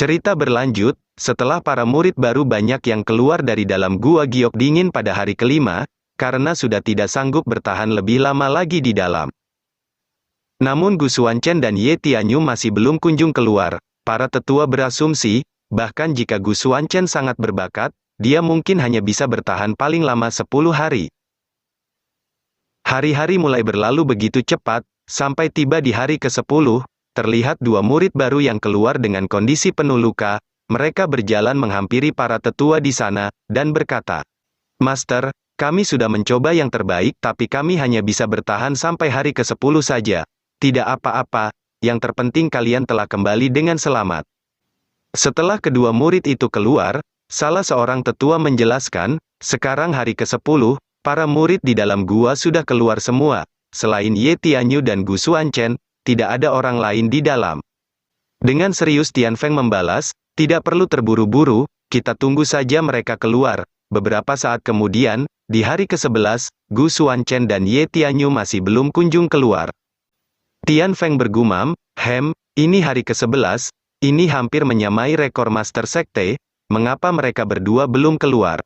Cerita berlanjut, setelah para murid baru banyak yang keluar dari dalam gua giok dingin pada hari kelima, karena sudah tidak sanggup bertahan lebih lama lagi di dalam. Namun Gu Xuanchen dan Ye Tianyu masih belum kunjung keluar. Para tetua berasumsi, bahkan jika Gu Xuanchen sangat berbakat, dia mungkin hanya bisa bertahan paling lama 10 hari. Hari-hari mulai berlalu begitu cepat, sampai tiba di hari ke-10, terlihat dua murid baru yang keluar dengan kondisi penuh luka. Mereka berjalan menghampiri para tetua di sana, dan berkata, "Master, kami sudah mencoba yang terbaik tapi kami hanya bisa bertahan sampai hari ke-10 saja. Tidak apa-apa, yang terpenting kalian telah kembali dengan selamat." Setelah kedua murid itu keluar, salah seorang tetua menjelaskan, sekarang hari ke-10, para murid di dalam gua sudah keluar semua. Selain Ye Tianyu dan Gu Xuanchen, tidak ada orang lain di dalam. Dengan serius Tian Feng membalas, "Tidak perlu terburu-buru, kita tunggu saja mereka keluar." Beberapa saat kemudian, di hari ke-11, Gu Xuanchen dan Ye Tianyu masih belum kunjung keluar. Tian Feng bergumam, ini hari ke-11, ini hampir menyamai rekor Master Sekte, mengapa mereka berdua belum keluar?"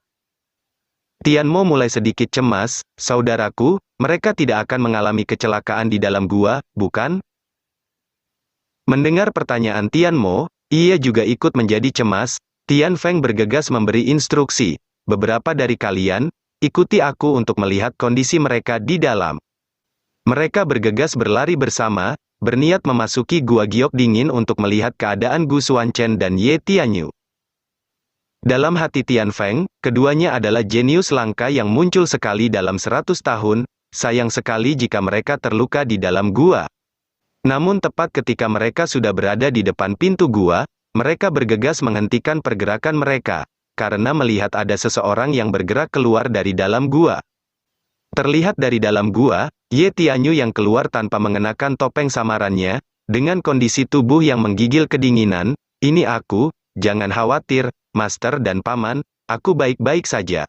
Tian Mo mulai sedikit cemas, "Saudaraku, mereka tidak akan mengalami kecelakaan di dalam gua, bukan?" Mendengar pertanyaan Tian Mo, ia juga ikut menjadi cemas. Tian Feng bergegas memberi instruksi, "Beberapa dari kalian, ikuti aku untuk melihat kondisi mereka di dalam." Mereka bergegas berlari bersama, berniat memasuki gua giok dingin untuk melihat keadaan Gu Xuanchen dan Ye Tianyu. Dalam hati Tian Feng, keduanya adalah jenius langka yang muncul sekali dalam 100 tahun, sayang sekali jika mereka terluka di dalam gua. Namun tepat ketika mereka sudah berada di depan pintu gua, mereka bergegas menghentikan pergerakan mereka, karena melihat ada seseorang yang bergerak keluar dari dalam gua. Terlihat dari dalam gua, Ye Tianyu yang keluar tanpa mengenakan topeng samarannya, dengan kondisi tubuh yang menggigil kedinginan. "Ini aku, jangan khawatir, Master dan Paman, aku baik-baik saja."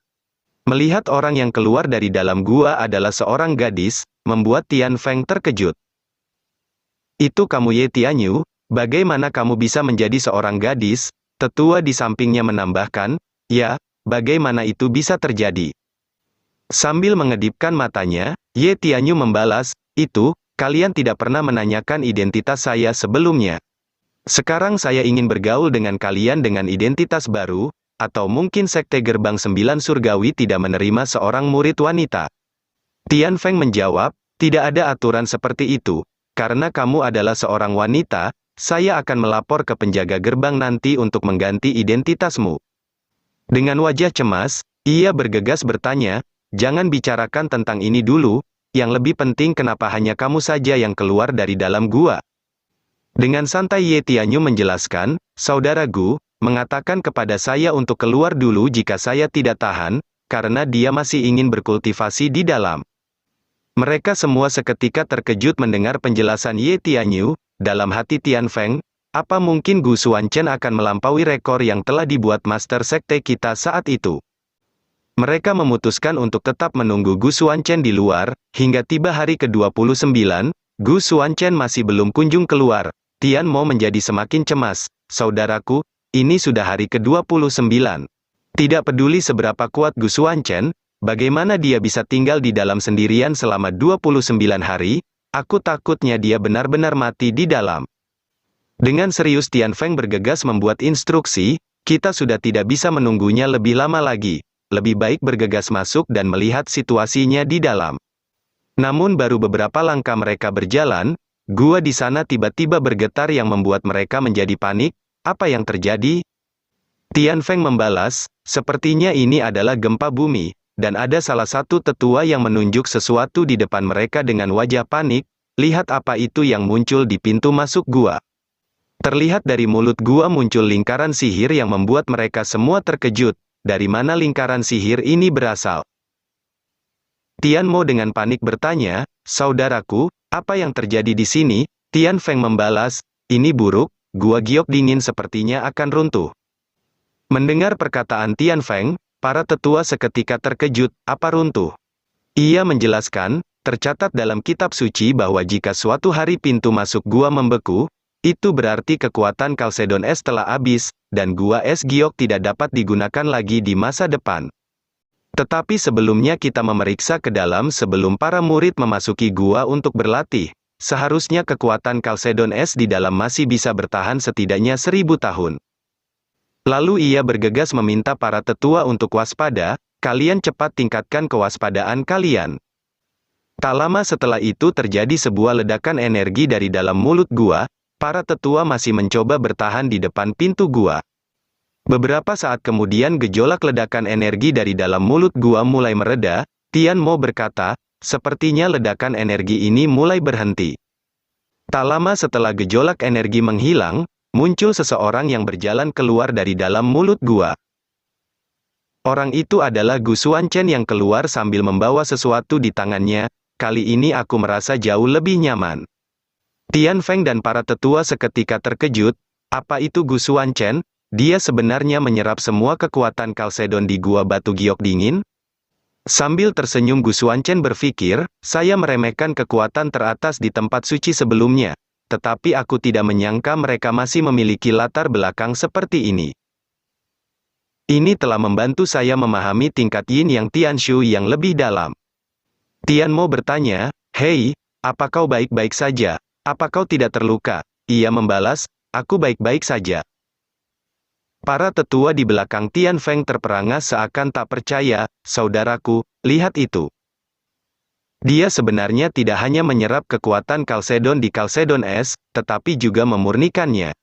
Melihat orang yang keluar dari dalam gua adalah seorang gadis, membuat Tian Feng terkejut. "Itu kamu Ye Tianyu, bagaimana kamu bisa menjadi seorang gadis?" Tetua di sampingnya menambahkan, "Ya, bagaimana itu bisa terjadi?" Sambil mengedipkan matanya, Ye Tianyu membalas, "Itu, kalian tidak pernah menanyakan identitas saya sebelumnya. Sekarang saya ingin bergaul dengan kalian dengan identitas baru, atau mungkin Sekte Gerbang 9 Surgawi tidak menerima seorang murid wanita." Tian Feng menjawab, "Tidak ada aturan seperti itu. Karena kamu adalah seorang wanita, saya akan melapor ke penjaga gerbang nanti untuk mengganti identitasmu." Dengan wajah cemas, ia bergegas bertanya, "Jangan bicarakan tentang ini dulu, yang lebih penting kenapa hanya kamu saja yang keluar dari dalam gua?" Dengan santai Ye Tianyu menjelaskan, "Saudara Gu mengatakan kepada saya untuk keluar dulu jika saya tidak tahan, karena dia masih ingin berkultivasi di dalam." Mereka semua seketika terkejut mendengar penjelasan Ye Tianyu. Dalam hati Tian Feng, apa mungkin Gu Xuanchen akan melampaui rekor yang telah dibuat Master Sekte kita saat itu? Mereka memutuskan untuk tetap menunggu Gu Xuanchen di luar, hingga tiba hari ke-29, Gu Xuanchen masih belum kunjung keluar. Tian Mo menjadi semakin cemas, "Saudaraku, ini sudah hari ke-29. Tidak peduli seberapa kuat Gu Xuanchen, bagaimana dia bisa tinggal di dalam sendirian selama 29 hari? Aku takutnya dia benar-benar mati di dalam." Dengan serius Tian Feng bergegas membuat instruksi, "Kita sudah tidak bisa menunggunya lebih lama lagi. Lebih baik bergegas masuk dan melihat situasinya di dalam." Namun baru beberapa langkah mereka berjalan, gua di sana tiba-tiba bergetar yang membuat mereka menjadi panik. "Apa yang terjadi?" Tian Feng membalas, "Sepertinya ini adalah gempa bumi." Dan ada salah satu tetua yang menunjuk sesuatu di depan mereka dengan wajah panik. "Lihat apa itu yang muncul di pintu masuk gua." Terlihat dari mulut gua muncul lingkaran sihir yang membuat mereka semua terkejut. Dari mana lingkaran sihir ini berasal? Tian Mo dengan panik bertanya, "Saudaraku, apa yang terjadi di sini?" Tian Feng membalas, "Ini buruk, gua giok dingin sepertinya akan runtuh." Mendengar perkataan Tian Feng, para tetua seketika terkejut. "Apa runtuh?" Ia menjelaskan, tercatat dalam kitab suci bahwa jika suatu hari pintu masuk gua membeku, Itu berarti kekuatan Kalsedon Es telah habis, dan Gua Es Giok tidak dapat digunakan lagi di masa depan. Tetapi sebelumnya kita memeriksa ke dalam sebelum para murid memasuki gua untuk berlatih. Seharusnya kekuatan Kalsedon Es di dalam masih bisa bertahan setidaknya 1000 tahun. Lalu ia bergegas meminta para tetua untuk waspada, kalian cepat tingkatkan kewaspadaan kalian. Tak lama setelah itu terjadi sebuah ledakan energi dari dalam mulut gua, para tetua masih mencoba bertahan di depan pintu gua. Beberapa saat kemudian gejolak ledakan energi dari dalam mulut gua mulai mereda, Tian Mo berkata, sepertinya ledakan energi ini mulai berhenti. Tak lama setelah gejolak energi menghilang, muncul seseorang yang berjalan keluar dari dalam mulut gua. Orang itu adalah Gu Xuanchen yang keluar sambil membawa sesuatu di tangannya. Kali ini aku merasa jauh lebih nyaman. Tian Feng dan para tetua seketika terkejut. Apa itu Gu Xuanchen? Dia sebenarnya menyerap semua kekuatan Kalsedon di gua batu giok dingin? Sambil tersenyum Gu Xuanchen berpikir, saya meremehkan kekuatan teratas di tempat suci sebelumnya. Tetapi aku tidak menyangka mereka masih memiliki latar belakang seperti ini. Ini telah membantu saya memahami tingkat Yin Yang Tianshu yang lebih dalam. Tian Mo bertanya, hei, apa kau baik-baik saja? Apa kau tidak terluka? Ia membalas, aku baik-baik saja. Para tetua di belakang Tian Feng terperangah seakan tak percaya, saudaraku, lihat itu. Dia sebenarnya tidak hanya menyerap kekuatan Kalsedon di Kalsedon Es, tetapi juga memurnikannya.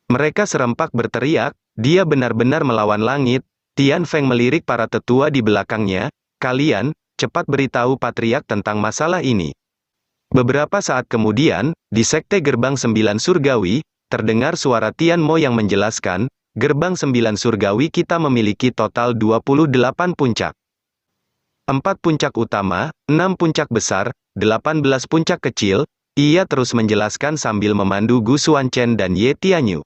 Mereka serempak berteriak, dia benar-benar melawan langit. Tian Feng melirik para tetua di belakangnya, kalian, cepat beritahu Patriark tentang masalah ini. Beberapa saat kemudian, di Sekte Gerbang 9 Surgawi, terdengar suara Tian Mo yang menjelaskan, Gerbang 9 Surgawi kita memiliki total 28 puncak. 4 puncak utama, 6 puncak besar, 18 puncak kecil, ia terus menjelaskan sambil memandu Gu Xuanchen dan Ye Tianyu.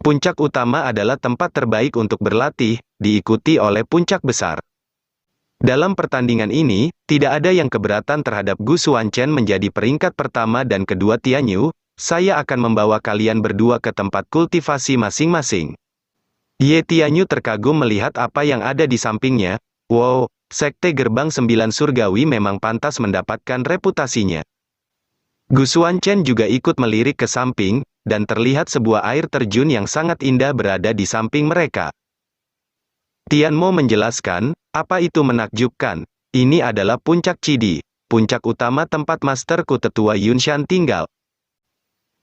Puncak utama adalah tempat terbaik untuk berlatih, diikuti oleh puncak besar. Dalam pertandingan ini, tidak ada yang keberatan terhadap Gu Xuanchen menjadi peringkat pertama dan kedua Tianyu, saya akan membawa kalian berdua ke tempat kultivasi masing-masing. Ye Tianyu terkagum melihat apa yang ada di sampingnya, wow. Sekte Gerbang 9 Surgawi memang pantas mendapatkan reputasinya. Gu Xuanchen juga ikut melirik ke samping, dan terlihat sebuah air terjun yang sangat indah berada di samping mereka. Tian Mo menjelaskan, apa itu menakjubkan? Ini adalah puncak Cidi, puncak utama tempat masterku tetua Yunshan tinggal.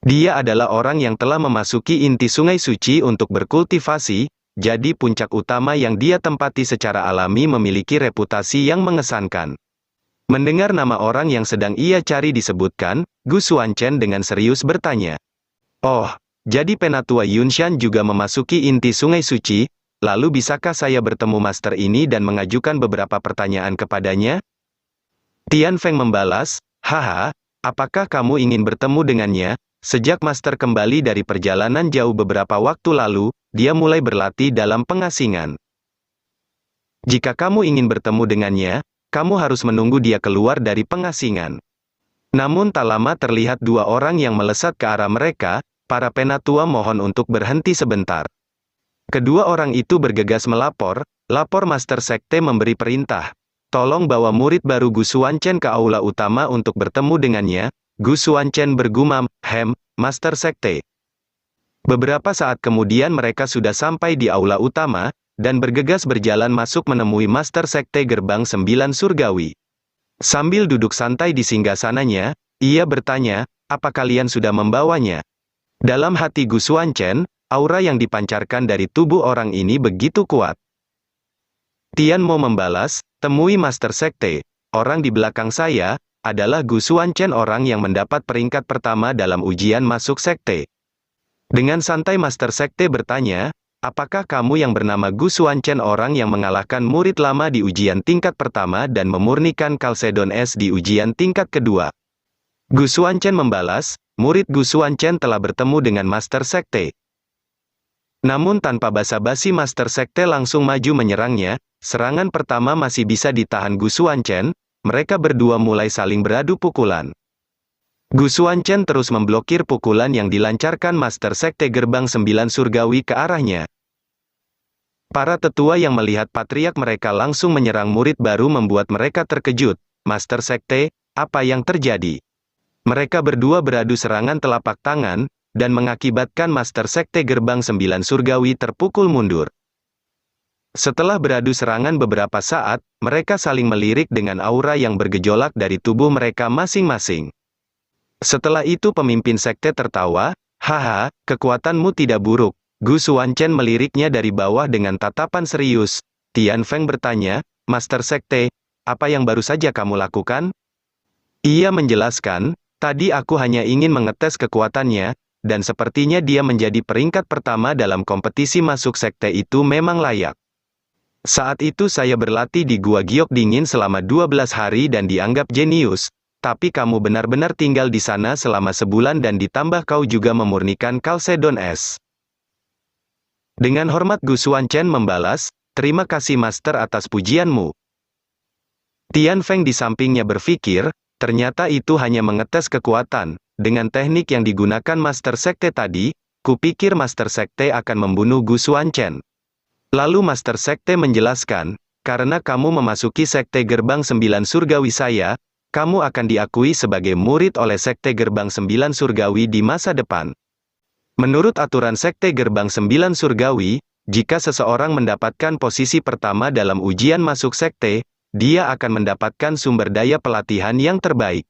Dia adalah orang yang telah memasuki inti sungai suci untuk berkultivasi, jadi puncak utama yang dia tempati secara alami memiliki reputasi yang mengesankan. Mendengar nama orang yang sedang ia cari disebutkan, Gu Xuanchen dengan serius bertanya. Oh, jadi Penatua Yunshan juga memasuki inti sungai suci, lalu bisakah saya bertemu master ini dan mengajukan beberapa pertanyaan kepadanya? Tian Feng membalas, haha, apakah kamu ingin bertemu dengannya? Sejak master kembali dari perjalanan jauh beberapa waktu lalu, dia mulai berlatih dalam pengasingan. Jika kamu ingin bertemu dengannya, kamu harus menunggu dia keluar dari pengasingan. Namun tak lama terlihat dua orang yang melesat ke arah mereka, para penatua mohon untuk berhenti sebentar. Kedua orang itu bergegas melapor, lapor Master Sekte memberi perintah. Tolong bawa murid baru Gu Xuanchen ke aula utama untuk bertemu dengannya. Gu Xuanchen bergumam, Master Sekte. Beberapa saat kemudian mereka sudah sampai di aula utama, dan bergegas berjalan masuk menemui Master Sekte Gerbang 9 Surgawi. Sambil duduk santai di singgasananya, ia bertanya, apa kalian sudah membawanya? Dalam hati Gu Xuanchen, aura yang dipancarkan dari tubuh orang ini begitu kuat. Tian Mo membalas, temui Master Sekte, orang di belakang saya, adalah Gu Xuanchen orang yang mendapat peringkat pertama dalam ujian masuk sekte. Dengan santai Master Sekte bertanya, apakah kamu yang bernama Gu Xuanchen orang yang mengalahkan murid lama di ujian tingkat pertama dan memurnikan Kalsedon Es di ujian tingkat kedua? Gu Xuanchen membalas, murid Gu Xuanchen telah bertemu dengan Master Sekte. Namun tanpa basa-basi Master Sekte langsung maju menyerangnya, serangan pertama masih bisa ditahan Gu Xuanchen. Mereka berdua mulai saling beradu pukulan. Gu Xuanchen terus memblokir pukulan yang dilancarkan Master Sekte Gerbang Sembilan Surgawi ke arahnya. Para tetua yang melihat patriark mereka langsung menyerang murid baru membuat mereka terkejut. Master Sekte, apa yang terjadi? Mereka berdua beradu serangan telapak tangan, dan mengakibatkan Master Sekte Gerbang Sembilan Surgawi terpukul mundur. Setelah beradu serangan beberapa saat, mereka saling melirik dengan aura yang bergejolak dari tubuh mereka masing-masing. Setelah itu pemimpin sekte tertawa, "Haha, kekuatanmu tidak buruk." Gu Xuanchen meliriknya dari bawah dengan tatapan serius. Tian Feng bertanya, "Master Sekte, apa yang baru saja kamu lakukan?" Ia menjelaskan, "Tadi aku hanya ingin mengetes kekuatannya, dan sepertinya dia menjadi peringkat pertama dalam kompetisi masuk sekte itu memang layak. Saat itu saya berlatih di Gua Giok Dingin selama 12 hari dan dianggap jenius, tapi kamu benar-benar tinggal di sana selama sebulan dan ditambah kau juga memurnikan Kalsedon Es." Dengan hormat Gu Xuanchen membalas, "Terima kasih Master atas pujianmu." Tian Feng di sampingnya berpikir, ternyata itu hanya mengetes kekuatan. Dengan teknik yang digunakan Master Sekte tadi, kupikir Master Sekte akan membunuh Gu Xuanchen. Lalu Master Sekte menjelaskan, karena kamu memasuki Sekte Gerbang Sembilan Surgawi saya, kamu akan diakui sebagai murid oleh Sekte Gerbang Sembilan Surgawi di masa depan. Menurut aturan Sekte Gerbang Sembilan Surgawi, jika seseorang mendapatkan posisi pertama dalam ujian masuk sekte, dia akan mendapatkan sumber daya pelatihan yang terbaik.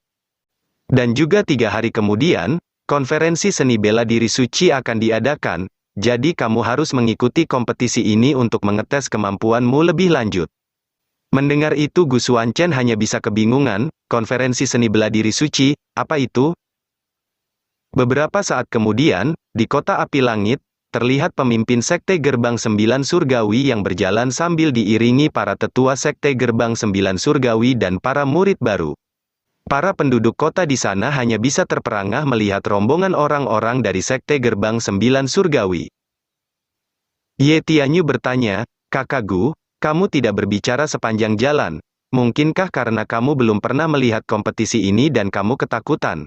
Dan juga 3 hari kemudian, konferensi seni bela diri suci akan diadakan, jadi kamu harus mengikuti kompetisi ini untuk mengetes kemampuanmu lebih lanjut. Mendengar itu Gu Xuanchen hanya bisa kebingungan, konferensi seni bela diri suci, apa itu? Beberapa saat kemudian, di Kota Api Langit, terlihat pemimpin Sekte Gerbang Sembilan Surgawi yang berjalan sambil diiringi para tetua Sekte Gerbang Sembilan Surgawi dan para murid baru. Para penduduk kota di sana hanya bisa terperangah melihat rombongan orang-orang dari Sekte Gerbang Sembilan Surgawi. Ye Tianyu bertanya, "Kakak Gu, kamu tidak berbicara sepanjang jalan. Mungkinkah karena kamu belum pernah melihat kompetisi ini dan kamu ketakutan?"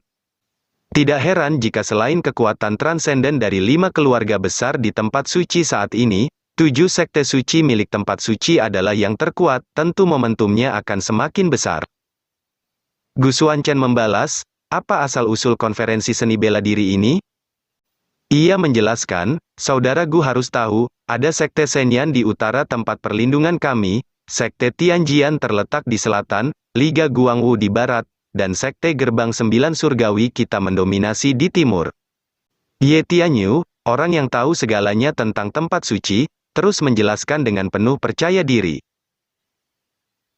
Tidak heran jika selain kekuatan transenden dari 5 keluarga besar di tempat suci saat ini, 7 sekte suci milik tempat suci adalah yang terkuat, tentu momentumnya akan semakin besar. Gu Xuanchen membalas, "Apa asal-usul konferensi seni bela diri ini?" Ia menjelaskan, "Saudara Gu harus tahu, ada Sekte Senyan di utara tempat perlindungan kami, Sekte Tianjian terletak di selatan, Liga Guangwu di barat, dan Sekte Gerbang Sembilan Surgawi kita mendominasi di timur." Ye Tianyu, orang yang tahu segalanya tentang tempat suci, terus menjelaskan dengan penuh percaya diri.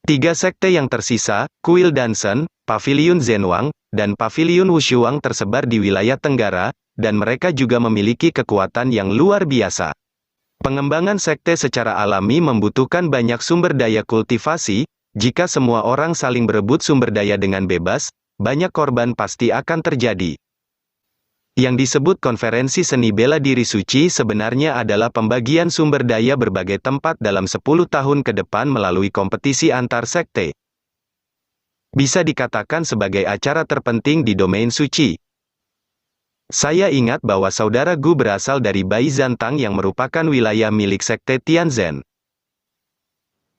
3 sekte yang tersisa, Kuil Dansen, Paviliun Zhenwang, dan Paviliun Wushuang tersebar di wilayah Tenggara, dan mereka juga memiliki kekuatan yang luar biasa. Pengembangan sekte secara alami membutuhkan banyak sumber daya kultivasi. Jika semua orang saling berebut sumber daya dengan bebas, banyak korban pasti akan terjadi. Yang disebut konferensi seni bela diri suci sebenarnya adalah pembagian sumber daya berbagai tempat dalam 10 tahun ke depan melalui kompetisi antar sekte. Bisa dikatakan sebagai acara terpenting di domain suci. Saya ingat bahwa saudara Gu berasal dari Baizantang yang merupakan wilayah milik Sekte Tianzhen.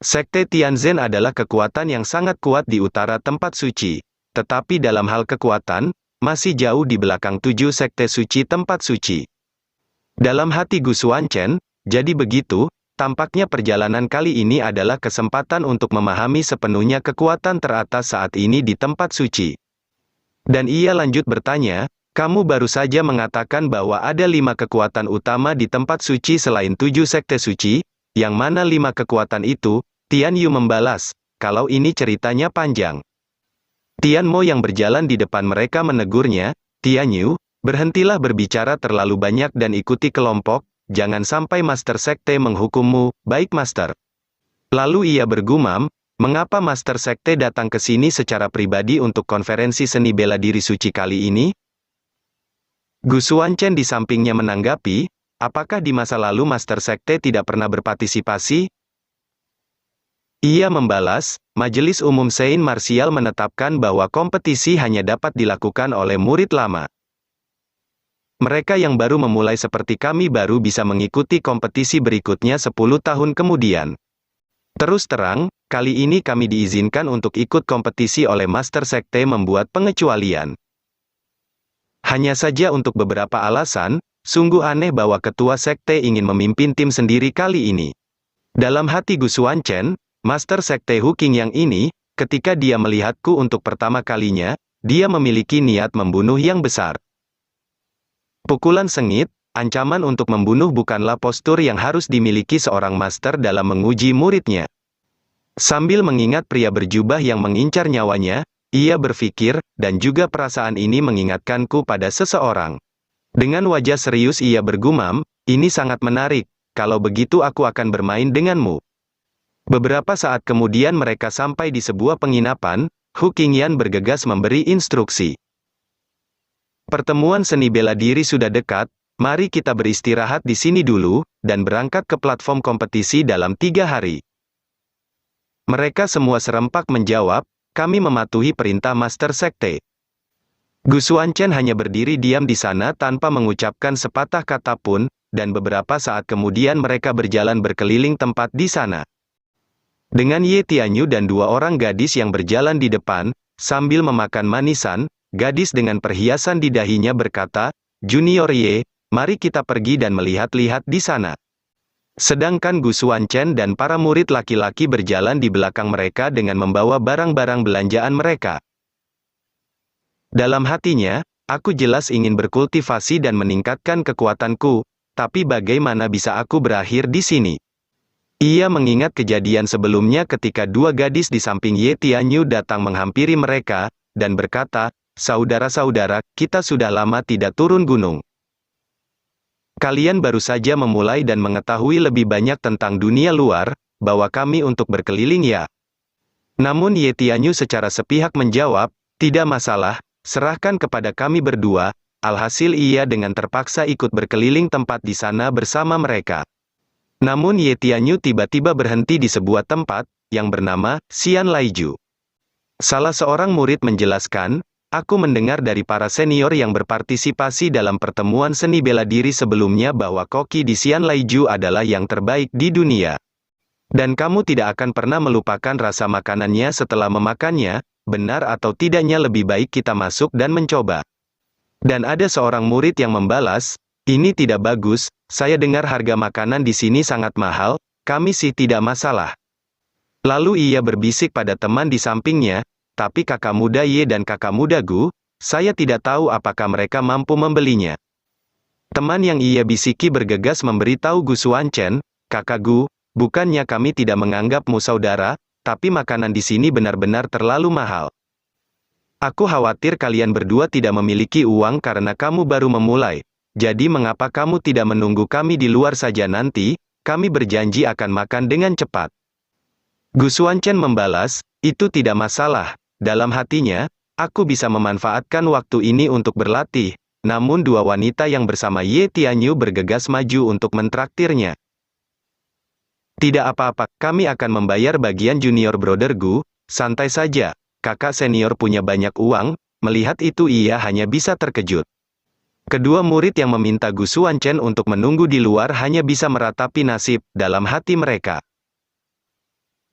Sekte Tianzhen adalah kekuatan yang sangat kuat di utara tempat suci, tetapi dalam hal kekuatan, masih jauh di belakang 7 sekte suci tempat suci. Dalam hati Gu Xuanchen, jadi begitu, tampaknya perjalanan kali ini adalah kesempatan untuk memahami sepenuhnya kekuatan teratas saat ini di tempat suci. Dan ia lanjut bertanya, "Kamu baru saja mengatakan bahwa ada 5 kekuatan utama di tempat suci selain 7 sekte suci, yang mana 5 kekuatan itu?" Tian Yu membalas, "Kalau ini ceritanya panjang." Tian Mo yang berjalan di depan mereka menegurnya, "Tian Yu, berhentilah berbicara terlalu banyak dan ikuti kelompok, jangan sampai Master Sekte menghukummu." "Baik Master." Lalu ia bergumam, "Mengapa Master Sekte datang ke sini secara pribadi untuk konferensi seni bela diri suci kali ini?" Gu Xuanchen di sampingnya menanggapi, "Apakah di masa lalu Master Sekte tidak pernah berpartisipasi?" Ia membalas, Majelis Umum Saint Martial menetapkan bahwa kompetisi hanya dapat dilakukan oleh murid lama. Mereka yang baru memulai seperti kami baru bisa mengikuti kompetisi berikutnya 10 tahun kemudian. Terus terang, kali ini kami diizinkan untuk ikut kompetisi oleh Master Sekte membuat pengecualian. Hanya saja untuk beberapa alasan, sungguh aneh bahwa ketua sekte ingin memimpin tim sendiri kali ini. Dalam hati Gu Xuanchen, Master Sekte Hu Qingyang ini, ketika dia melihatku untuk pertama kalinya, dia memiliki niat membunuh yang besar. Pukulan sengit, ancaman untuk membunuh bukanlah postur yang harus dimiliki seorang master dalam menguji muridnya. Sambil mengingat pria berjubah yang mengincar nyawanya, ia berpikir, dan juga perasaan ini mengingatkanku pada seseorang. Dengan wajah serius ia bergumam, ini sangat menarik, kalau begitu aku akan bermain denganmu. Beberapa saat kemudian mereka sampai di sebuah penginapan, Hu Qingyan bergegas memberi instruksi. Pertemuan seni bela diri sudah dekat, mari kita beristirahat di sini dulu, dan berangkat ke platform kompetisi dalam 3 hari. Mereka semua serempak menjawab, kami mematuhi perintah Master Sekte. Gu Xuanchen hanya berdiri diam di sana tanpa mengucapkan sepatah kata pun, dan beberapa saat kemudian mereka berjalan berkeliling tempat di sana. Dengan Ye Tianyu dan 2 orang gadis yang berjalan di depan, sambil memakan manisan, gadis dengan perhiasan di dahinya berkata, Junior Ye, mari kita pergi dan melihat-lihat di sana. Sedangkan Gu Xuanchen dan para murid laki-laki berjalan di belakang mereka dengan membawa barang-barang belanjaan mereka. Dalam hatinya, aku jelas ingin berkultivasi dan meningkatkan kekuatanku, tapi bagaimana bisa aku berakhir di sini? Ia mengingat kejadian sebelumnya ketika 2 gadis di samping Ye Tianyu datang menghampiri mereka, dan berkata, saudara-saudara, kita sudah lama tidak turun gunung. Kalian baru saja memulai dan mengetahui lebih banyak tentang dunia luar, bawa kami untuk berkeliling ya. Namun Ye Tianyu secara sepihak menjawab, tidak masalah, serahkan kepada kami berdua, alhasil ia dengan terpaksa ikut berkeliling tempat di sana bersama mereka. Namun Ye Tianyu tiba-tiba berhenti di sebuah tempat, yang bernama, Xian Laiju. Salah seorang murid menjelaskan, aku mendengar dari para senior yang berpartisipasi dalam pertemuan seni bela diri sebelumnya bahwa koki di Xian Laiju adalah yang terbaik di dunia. Dan kamu tidak akan pernah melupakan rasa makanannya setelah memakannya, benar atau tidaknya lebih baik kita masuk dan mencoba. Dan ada seorang murid yang membalas, ini tidak bagus, saya dengar harga makanan di sini sangat mahal, kami sih tidak masalah. Lalu ia berbisik pada teman di sampingnya, tapi kakak muda Ye dan kakak muda Gu, saya tidak tahu apakah mereka mampu membelinya. Teman yang ia bisiki bergegas memberitahu Gu Xuanchen, kakak Gu, bukannya kami tidak menganggapmu saudara, tapi makanan di sini benar-benar terlalu mahal. Aku khawatir kalian berdua tidak memiliki uang karena kamu baru memulai, jadi mengapa kamu tidak menunggu kami di luar saja nanti, kami berjanji akan makan dengan cepat. Gu Xuanchen membalas, itu tidak masalah. Dalam hatinya, aku bisa memanfaatkan waktu ini untuk berlatih, namun 2 wanita yang bersama Ye Tianyu bergegas maju untuk mentraktirnya. Tidak apa-apa, kami akan membayar bagian junior brother Gu, santai saja, kakak senior punya banyak uang, melihat itu ia hanya bisa terkejut. Kedua murid yang meminta Gu Xuanchen untuk menunggu di luar hanya bisa meratapi nasib, dalam hati mereka.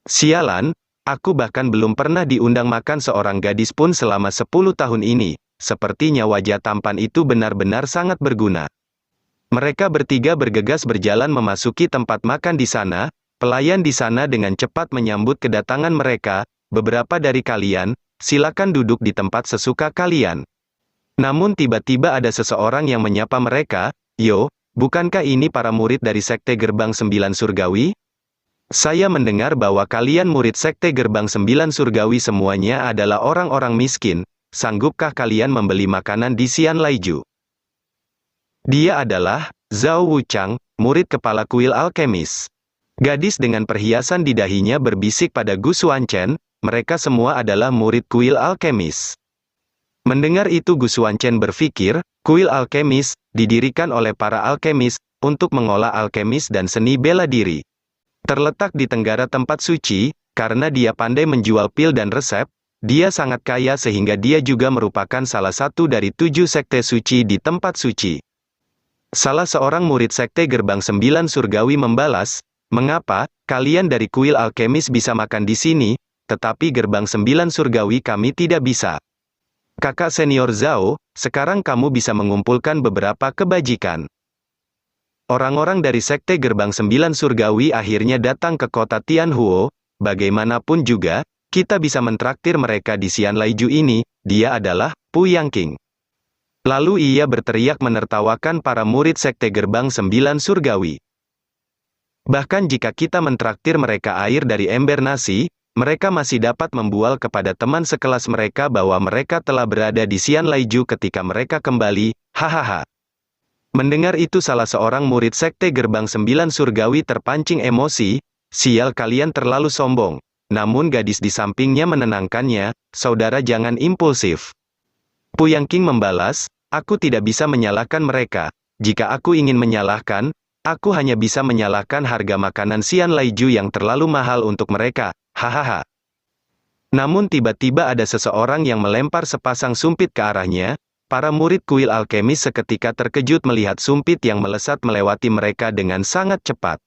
Sialan, aku bahkan belum pernah diundang makan seorang gadis pun selama 10 tahun ini, sepertinya wajah tampan itu benar-benar sangat berguna. Mereka bertiga bergegas berjalan memasuki tempat makan di sana, pelayan di sana dengan cepat menyambut kedatangan mereka, beberapa dari kalian, silakan duduk di tempat sesuka kalian. Namun tiba-tiba ada seseorang yang menyapa mereka, yo, bukankah ini para murid dari Sekte Gerbang 9 Surgawi? Saya mendengar bahwa kalian murid Sekte Gerbang 9 Surgawi semuanya adalah orang-orang miskin, sanggupkah kalian membeli makanan di Xian Laiju? Dia adalah, Zhao Wuchang, murid kepala kuil alkemis. Gadis dengan perhiasan di dahinya berbisik pada Gu Xuanchen, mereka semua adalah murid kuil alkemis. Mendengar itu Gu Xuanchen berpikir, kuil alkemis, didirikan oleh para alkemis, untuk mengolah alkemis dan seni bela diri. Terletak di tenggara tempat suci, Karena dia pandai menjual pil dan resep, dia sangat kaya sehingga dia juga merupakan salah satu dari 7 sekte suci di tempat suci. Salah seorang murid sekte Gerbang 9 Surgawi membalas, "Mengapa, kalian dari kuil alkemis bisa makan di sini, tetapi Gerbang 9 Surgawi kami tidak bisa?" Kakak senior Zhao, sekarang kamu bisa mengumpulkan beberapa kebajikan. Orang-orang dari sekte Gerbang 9 Surgawi akhirnya datang ke kota Tianhuo. Bagaimanapun juga, kita bisa mentraktir mereka di Xian Laiju ini, dia adalah Pu Yangqing. Lalu ia berteriak menertawakan para murid sekte Gerbang 9 Surgawi. Bahkan jika kita mentraktir mereka air dari ember nasi, mereka masih dapat membual kepada teman sekelas mereka bahwa mereka telah berada di Xian Laiju ketika mereka kembali, hahaha. Mendengar itu salah seorang murid sekte Gerbang 9 Surgawi terpancing emosi, "Sial, kalian terlalu sombong." Namun gadis di sampingnya menenangkannya, "Saudara jangan impulsif." Pu Yangqing membalas, "Aku tidak bisa menyalahkan mereka. Jika aku ingin menyalahkan, aku hanya bisa menyalahkan harga makanan Xian Laiju yang terlalu mahal untuk mereka, hahaha." Namun tiba-tiba ada seseorang yang melempar sepasang sumpit ke arahnya. Para murid kuil alkemis seketika terkejut melihat sumpit yang melesat melewati mereka dengan sangat cepat.